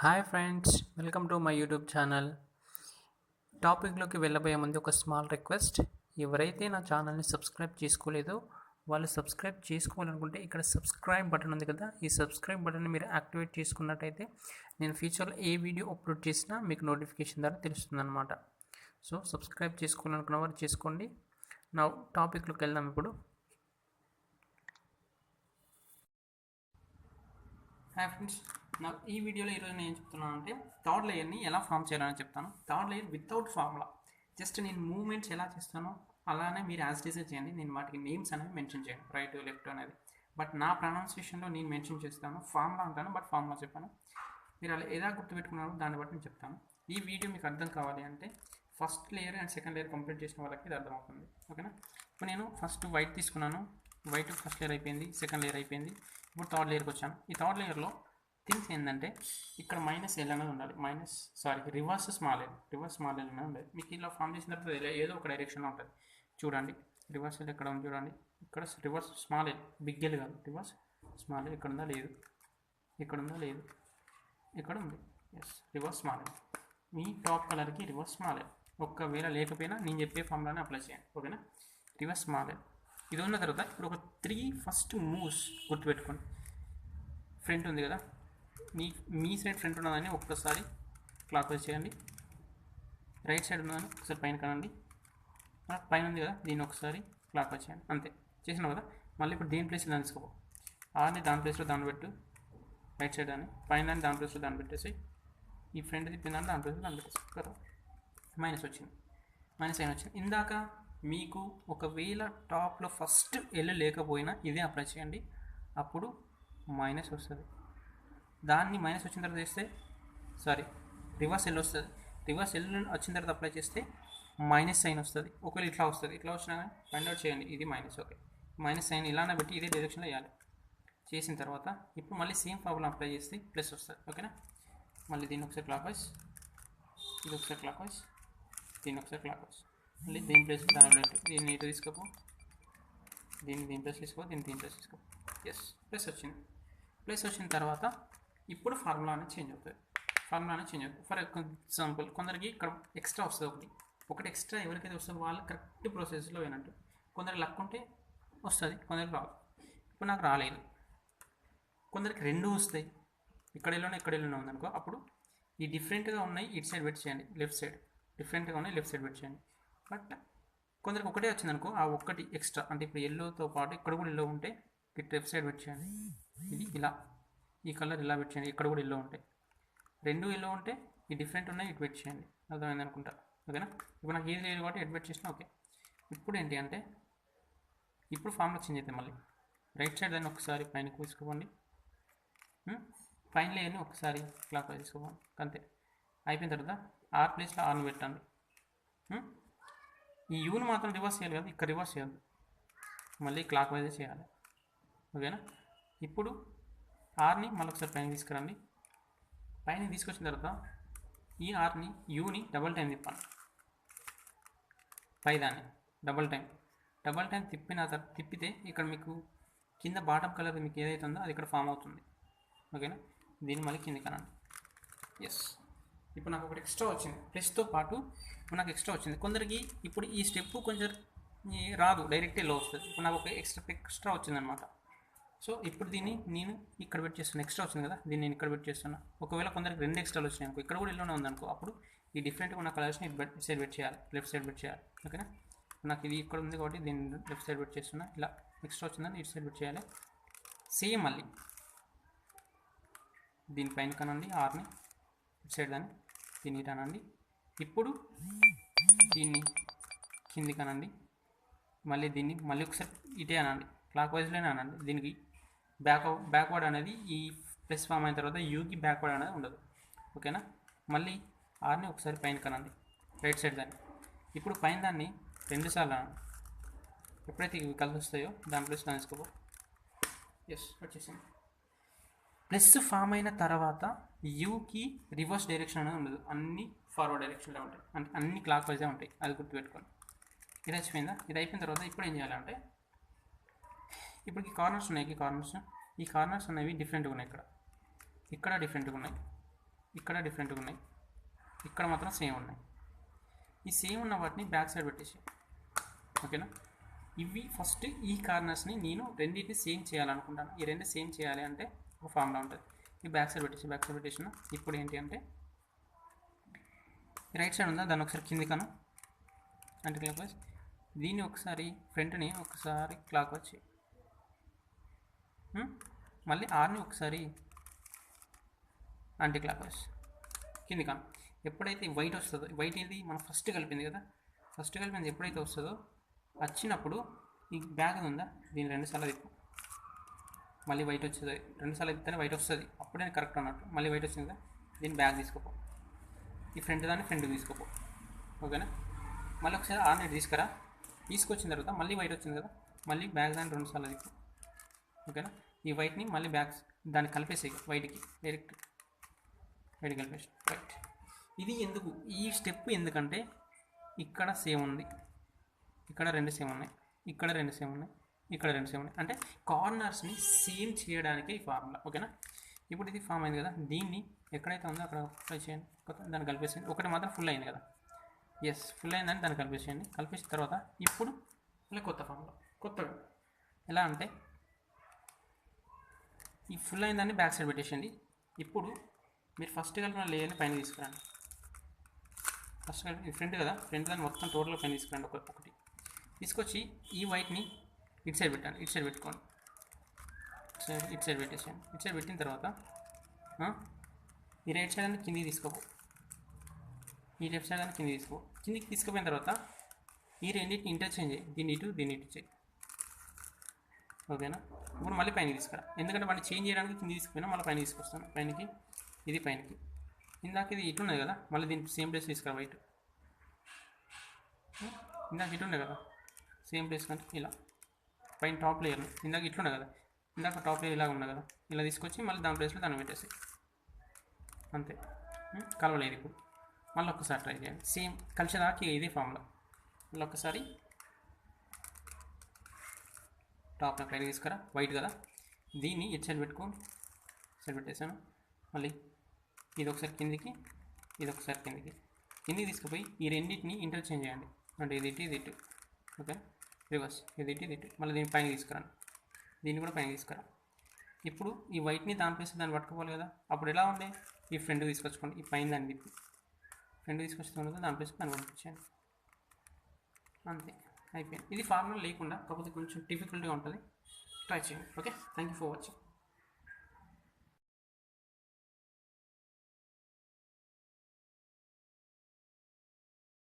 Hi friends, welcome to my YouTube channel. టాపిక్లోకి వెళ్ళబోయే ముందు ఒక స్మాల్ రిక్వెస్ట్. ఎవరైతే నా ఛానల్ని సబ్స్క్రైబ్ చేసుకోలేదో వాళ్ళు సబ్స్క్రైబ్ చేసుకోవాలనుకుంటే ఇక్కడ సబ్స్క్రైబ్ బటన్ ఉంది కదా, ఈ సబ్స్క్రైబ్ బటన్ని మీరు యాక్టివేట్ చేసుకున్నట్టయితే నేను ఫ్యూచర్లో ఏ వీడియో అప్లోడ్ చేసినా మీకు నోటిఫికేషన్ ద్వారా తెలుస్తుంది అనమాట. సో సబ్స్క్రైబ్ చేసుకోవాలనుకున్న వారు చేసుకోండి. నా టాపిక్లోకి వెళ్దాం ఇప్పుడు. హాయ్ ఫ్రెండ్స్, నాకు ఈ వీడియోలో ఈరోజు నేను ఏం చెప్తున్నాను అంటే థర్డ్ లేయర్ని ఎలా ఫామ్ చేయాలని చెప్తాను. Third layer without formula, just నేను మూవ్మెంట్స్ ఎలా చేస్తానో అలానే మీరు యాజ్ డిజైన్ చేయండి. నేను వాటికి నేమ్స్ అనేవి మెన్షన్ చేయను, రైట్ లెఫ్ట్ అనేది. బట్ నా ప్రొనౌన్సియేషన్లో నేను మెన్షన్ చేస్తాను, ఫార్ములా అంటాను బట్ ఫార్ములా చెప్పాను. మీరు అలా ఎలా గుర్తుపెట్టుకున్నారో దాన్ని బట్టి నేను చెప్తాను. ఈ వీడియో మీకు అర్థం కావాలి అంటే first layer and second layer complete చేసిన వాళ్ళకి ఇది అర్థమవుతుంది, ఓకేనా. ఇప్పుడు నేను ఫస్ట్ వైట్ తీసుకున్నాను, వైట్ ఫస్ట్ లేయర్ అయిపోయింది, సెకండ్ లేయర్ అయిపోయింది. ఇప్పుడు థర్డ్ లేయర్కి వచ్చాను. ఈ థర్డ్ లేయర్లో థింగ్స్ ఏంటంటే ఇక్కడ -L అనేది ఉండాలి, రివర్స్ స్మాల్ ఎల్ అనేది ఉండాలి. మీకు ఇలా ఫామ్ చేసిన తర్వాత ఏదో ఒక డైరెక్షన్లో ఉంటుంది. చూడండి రివర్స్ ఎల్ ఎక్కడ ఉంది, చూడండి ఇక్కడ reverse small L, big L కాదు, రివర్స్ స్మాల్ ఎల్. ఇక్కడ ఉందా లేదు, ఇక్కడ ఉందా లేదు, ఇక్కడ ఉంది, ఎస్ రివర్స్ స్మాల్ ఎల్. మీ టాప్ కలర్కి రివర్స్ స్మాల్ ఎల్. ఒకవేళ లేకపోయినా నేను చెప్పే ఫామ్లోనే అప్లై చేయండి, ఓకేనా. రివర్స్ స్మాల్ ఎల్ ఇది ఉన్న తర్వాత ఇప్పుడు ఒక 3 ఫస్ట్ మూవ్స్ గుర్తుపెట్టుకోండి. ఫ్రంట్ ఉంది కదా, మీ సైడ్ ఫ్రంట్ ఉన్నదాన్ని ఒక్కసారి క్లాక్ వైజ్ చేయండి. రైట్ సైడ్ ఉన్నదాన్ని ఒకసారి పైన కనండి. పైన ఉంది కదా, దీన్ని ఒకసారి క్లాక్ వైజ్ చేయండి. అంతే చేసినావు కదా. మళ్ళీ ఇప్పుడు దీని ప్లేస్లో దాన్ని తీసుకో, ఆర్ని దాని ప్లేస్లో దాన్ని పెట్టు, రైట్ సైడ్ అని. పైన దాన్ని దాని ప్లేస్లో దాన్ని పెట్టేసి ఈ ఫ్రంట్ తిప్పిన దాన్ని దాని ప్లేస్లో దాన్ని పెట్టేసి కదా. మైనస్ వచ్చింది, మైనస్ అయిన వచ్చింది. ఇందాక మీకు ఒకవేళ టాప్లో ఫస్ట్ ఎల్ లేకపోయినా ఇదే అప్లై చేయండి, అప్పుడు మైనస్ వస్తుంది. దాన్ని మైనస్ వచ్చిన తర్వాత చేస్తే రివర్స్ ఎల్ వస్తుంది. రివర్స్ ఎల్ వచ్చిన తర్వాత అప్లై చేస్తే మైనస్ సైన్ వస్తుంది. ఒకవేళ ఇట్లా వస్తుంది, ఇట్లా వచ్చినా కానీ ఫైండ్ అవుట్ చేయండి, ఇది మైనస్. ఓకే, మైనస్ సైన్ ఇలానే పెట్టి ఇదే డైరెక్షన్లో వేయాలి. చేసిన తర్వాత ఇప్పుడు మళ్ళీ సేమ్ ప్రాబ్లం అప్లై చేస్తే ప్లస్ వస్తుంది, ఓకేనా. మళ్ళీ దీన్ని ఒకసారి క్లాక్ వైజ్, ఇది ఒకసారి క్లాక్ వైజ్, దీన్ని ఒకసారి క్లాక్ వైజ్. మళ్ళీ దీని ప్లేస్ దాని పెట్టు, దీన్ని ఇటు తీసుకోపో, దీని ప్లేస్ తీసుకో, దీని ప్లేస్ తీసుకో. ఎస్ ప్లస్ వచ్చింది. ప్లస్ వచ్చిన తర్వాత ఇప్పుడు ఫార్ములా అనేది చేంజ్ అవుతుంది. ఫర్ ఎగ్జాంపుల్ కొందరికి ఇక్కడ ఎక్స్ట్రా వస్తుంది, ఒకటి ఎక్స్ట్రా ఎవరికైతే వస్తుందో వాళ్ళు కరెక్ట్ ప్రాసెస్లో అయినట్టు. కొందరికి లక్ ఉంటే వస్తుంది, కొందరికి రాదు. ఇప్పుడు నాకు రాలేదు. కొందరికి రెండు వస్తాయి, ఇక్కడ వెళ్ళినా ఉందనుకో, అప్పుడు ఈ డిఫరెంట్గా ఉన్నాయి ఇటు సైడ్ పెట్టి చేయండి, లెఫ్ట్ సైడ్ డిఫరెంట్గా ఉన్నాయి లెఫ్ట్ సైడ్ పెట్టి చేయండి. బట్ కొందరికి ఒకటే వచ్చిందనుకో, ఆ ఒక్కటి ఎక్స్ట్రా అంటే ఇప్పుడు ఎల్లోతో పాటు ఇక్కడ కూడా ఎల్లో ఉంటే ఇటు లెఫ్ట్ సైడ్ పెట్టి చేయండి. ఇది ఇలా, ఈ కలర్ ఇలా పెట్టేయండి, ఇక్కడ కూడా ఎల్లో ఉంటాయి. రెండు ఎల్లో ఉంటే ఈ డిఫరెంట్ ఉన్నాయి ఇటు పెట్టి చేయండి, అర్థమైంది అనుకుంటా, ఓకేనా. ఇప్పుడు నాకు ఏది లేదు కాబట్టి ఎటు పెట్టి చేసినా ఓకే. ఇప్పుడు ఏంటి అంటే ఇప్పుడు ఫామ్లో చేంజ్ అయితే మళ్ళీ రైట్ సైడ్ దాన్ని ఒకసారి పైనకి తీసుకోండి, పైన లేని ఒకసారి క్లాక్ వైజ్ తీసుకోండి, అంతే. అయిపోయిన తర్వాత ఆర్ ప్లేస్లో ఆర్ని పెట్టండి. ఈ యూని మాత్రం రివర్స్ చేయాలి కదా, ఇక్కడ రివర్స్ చేయాలి, మళ్ళీ క్లాక్ వైజ్ చేయాలి, ఓకేనా. ఇప్పుడు ఆర్ని మళ్ళీ ఒకసారి పైన తీసుకురండి. పైన తీసుకొచ్చిన తర్వాత ఈ ఆర్ని యూని డబల్ టైం తిప్పాలి, పైదాన్ని డబల్ టైం తిప్పితే ఇక్కడ మీకు కింద బాటమ్ కలర్ మీకు ఏదైతే ఉందో అది ఇక్కడ ఫామ్ అవుతుంది, ఓకేనా. దీన్ని మళ్ళీ కింద కనండి. ఎస్ ఇప్పుడు నాకు ఒకటి ఎక్స్ట్రా వచ్చింది, ప్లస్తో పాటు ఇప్పుడు నాకు ఎక్స్ట్రా వచ్చింది. కొందరికి ఇప్పుడు ఈ స్టెప్ కొంచెం రాదు, డైరెక్ట్ ఎల్లో వస్తుంది. ఇప్పుడు నాకు ఒక ఎక్స్ట్రా వచ్చిందనమాట. సో ఇప్పుడు దీన్ని నేను ఇక్కడ పెట్టి చేస్తున్నాను, ఎక్స్ట్రా వచ్చింది కదా, దీన్ని నేను ఇక్కడ పెట్టి చేస్తున్నా. ఒకవేళ కొందరికి రెండు ఎక్స్ట్రాలు వచ్చినాయి అనుకో, ఇక్కడ కూడా ఎల్లోనే ఉందనుకో, అప్పుడు ఈ డిఫరెంట్గా ఉన్న కలర్స్ని ఇటు సైడ్ పెట్టి చేయాలి, లెఫ్ట్ సైడ్ పెట్టి చేయాలి, ఓకేనా. నాకు ఇది ఇక్కడ ఉంది కాబట్టి దీన్ని లెఫ్ట్ సైడ్ పెట్టి చేస్తున్నా. ఇలా ఎక్స్ట్రా వచ్చిందని ఇటు సైడ్ పెట్టి చేయాలి. సేమ్ మళ్ళీ దీనిపైన కనండి, ఆర్ని ఇటు సైడ్ దాన్ని, దీన్ని ఇటు అనండి. ఇప్పుడు దీన్ని కింది కనండి, మళ్ళీ దీన్ని మళ్ళీ ఒకసారి ఇటే అనండి, క్లాక్ వైజ్లోనే అనండి. దీనికి బ్యాక్వర్డ్ అనేది ఈ ప్లస్ ఫామ్ అయిన తర్వాత యూకి బ్యాక్వర్డ్ అనేది ఉండదు, ఓకేనా. మళ్ళీ ఆర్ని ఒకసారి పైన కనండి, రైట్ సైడ్ దాన్ని. ఇప్పుడు పైన దాన్ని 2 సార్లు అనండి. ఎప్పుడైతే ఇవి కలిసి వస్తాయో దాని ప్లస్ దాన్ని తీసుకోపో. ఎస్ వచ్చేసింది. ప్లస్ ఫామ్ అయిన తర్వాత యూకి రివర్స్ డైరెక్షన్ అనేది ఉండదు, అన్ని ఫార్వర్డ్ డైరెక్షన్లో ఉంటాయి, అంటే అన్ని క్లాక్ వైజే ఉంటాయి, అది గుర్తుపెట్టుకోండి. ఇది అయిపోయిందా. ఇది అయిపోయిన తర్వాత ఇప్పుడు ఏం చేయాలంటే ఇప్పుడు ఈ కార్నర్స్ ఉన్నాయి, ఈ కార్నర్స్ అనేవి డిఫరెంట్గా ఉన్నాయి, ఇక్కడ డిఫరెంట్గా ఉన్నాయి. ఇక్కడ డిఫరెంట్గా ఉన్నాయి, ఇక్కడ మాత్రం సేమ్ ఉన్నాయి. ఈ సేమ్ ఉన్న వాటిని బ్యాక్ సైడ్ పెట్టేసి, ఓకేనా. ఇవి ఫస్ట్ ఈ కార్నర్స్ని నేను రెండింటిని సేమ్ చేయాలనుకుంటాను. ఈ రెండు సేమ్ చేయాలి అంటే ఒక ఫార్ములా ఉంటుంది. ఈ బ్యాక్ సైడ్ పెట్టేసిన ఇప్పుడు ఏంటి అంటే రైట్ సైడ్ ఉందా దాన్ని ఒకసారి కింది కను అంటే క్లాక్ వైజ్, దీన్ని ఒకసారి ఫ్రంట్ని ఒకసారి క్లాక్ వచ్చి, మళ్ళీ ఆర్ని ఒకసారి యాంటీ క్లాక్ వైజ్ కింది కను. ఎప్పుడైతే వైట్ వస్తుందో, వైట్ ఇది మనం ఫస్ట్ కలిపింది కదా, ఫస్ట్ కలిపింది ఎప్పుడైతే వస్తుందో వచ్చినప్పుడు ఈ బ్యాగ్ ఉందా దీన్ని 2 సార్లు తిప్పు, మళ్ళీ వైట్ వచ్చేది. 2 సార్లు తిప్పితేనే వైట్ వస్తుంది, అప్పుడే కరెక్ట్ అన్నట్టు. మళ్ళీ వైట్ వచ్చింది కదా, దీన్ని బ్యాగ్ తీసుకోపో, ఈ ఫ్రంట్ దాన్ని ఫ్రంట్ తీసుకోపో, ఓకేనా. మళ్ళీ ఒకసారి ఆర్ని తీసుకురా, తీసుకొచ్చిన తర్వాత మళ్ళీ వైట్ వచ్చింది కదా, మళ్ళీ బ్యాగ్ దాన్ని 2 సార్లు తిప్పు, ఓకేనా. ఈ వైట్ని మళ్ళీ బ్యాగ్ దాన్ని కలిపేసేయి, వైట్కి డైరెక్ట్ వైట్ కలిపేసి రైట్. ఇది ఎందుకు ఈ స్టెప్ ఎందుకంటే ఇక్కడ సేమ్ ఉంది, ఇక్కడ 2 సేమ్ ఉన్నాయి, ఇక్కడ 2 సేమ్ ఉన్నాయి, ఇక్కడ 2 సేమ్ ఉన్నాయి, అంటే కార్నర్స్ని సేమ్ చేయడానికి ఈ ఫార్ములా, ఓకేనా. ఇప్పుడు ఇది ఫామ్ అయింది కదా, దీన్ని ఎక్కడైతే ఉందో అక్కడ అప్లై చేయండి, దాన్ని కలిపేసేయండి. ఒకటి మాత్రం ఫుల్ అయింది కదా, ఎస్ ఫుల్ అయిందని దాన్ని కలిపేసేయండి. కలిపేసిన తర్వాత ఇప్పుడు ఇలా కొత్త ఫార్ములా, కొత్తగా ఎలా అంటే ఈ ఫుల్ అయిందాన్ని బ్యాక్ సైడ్ పెట్టేసేయండి. ఇప్పుడు మీరు ఫస్ట్ కలిపిన లేయర్ని పైన తీసుకురండి, ఫస్ట్ కలిపి ఫ్రంట్ కదా, ఫ్రంట్ దాన్ని మొత్తం టోటల్గా పైన తీసుకురండి. ఒకటి తీసుకొచ్చి ఈ వైట్ని ఇటు సైడ్ పెట్టండి, ఇటు సైడ్ పెట్టుకోండి, ఇటు సైడ్ పెట్టేసేయండి. ఇటు సైడ్ పెట్టిన తర్వాత ఈ రైట్ సైడ్ అని కిందికి తీసుకోపో, ఈ లెఫ్ట్ సైడ్ అని కిందికి తీసుకో. కిందికి తీసుకుపోయిన తర్వాత ఈ రెండింటిని ఇంటర్చేంజ్ చేయి, దీన్ని ఇటు చేయి, ఓకేనా. ఇప్పుడు మళ్ళీ పైన తీసుకురా, ఎందుకంటే వాటిని చేంజ్ చేయడానికి కింద తీసుకుపోయినా మళ్ళీ పైన తీసుకొస్తాను. పైనకి ఇది పైనకి, ఇందాక ఇది ఇటు ఉన్నది కదా, మళ్ళీ దీనికి సేమ్ ప్లేస్ తీసుకురా వైట్, ఇందాక ఇటు ఉండే కదా సేమ్ ప్లేస్ కంటే ఇలా పైన టాప్ లేయర్, ఇందాక ఇట్లుండే కదా, ఇందాక టాప్ లేయర్ ఇలాగ ఉంది కదా, ఇలా తీసుకొచ్చి మళ్ళీ దాని ప్లేస్లో దాన్ని పెట్టేసి అంతే. కలవలేదు. ఇప్పుడు మళ్ళీ ఒక్కసారి ట్రై చేయండి, సేమ్ కలిసేదాకా ఇదే ఫార్ములా. మళ్ళీ ఒక్కసారి టాప్ పైన తీసుకురా, వైట్ కదా, దీన్ని ఇటు సైడ్ పెట్టుకోండి, సైడ్ పెట్టేసాను. మళ్ళీ ఇది ఒకసారి కిందికి, ఇది ఒకసారి కిందికి తీసుకుపోయి ఈ రెండింటిని ఇంటర్చేంజ్ చేయండి, అంటే ఇది ఇటు, ఓకే. రివర్స్ ఇది ఇటు, మళ్ళీ దీన్ని పైన తీసుకురాను, దీన్ని కూడా పైన తీసుకురా. ఇప్పుడు ఈ వైట్ని దాని ప్లేస్ దాన్ని పట్టుకోవాలి కదా, అప్పుడు ఎలా ఉండే ఈ ఫ్రంట్ తీసుకొచ్చుకోండి, ఈ పైన దాన్ని తిప్పి ఫ్రంట్ తీసుకొచ్చిన దాని ప్లేస్ దాన్ని పంపించండి, అంతే అయిపోయింది. ఇది ఫార్ములా లేకుండా, కాకపోతే కొంచెం డిఫికల్ట్గా ఉంటుంది, ట్రై చేయండి. Okay, thank you for watching.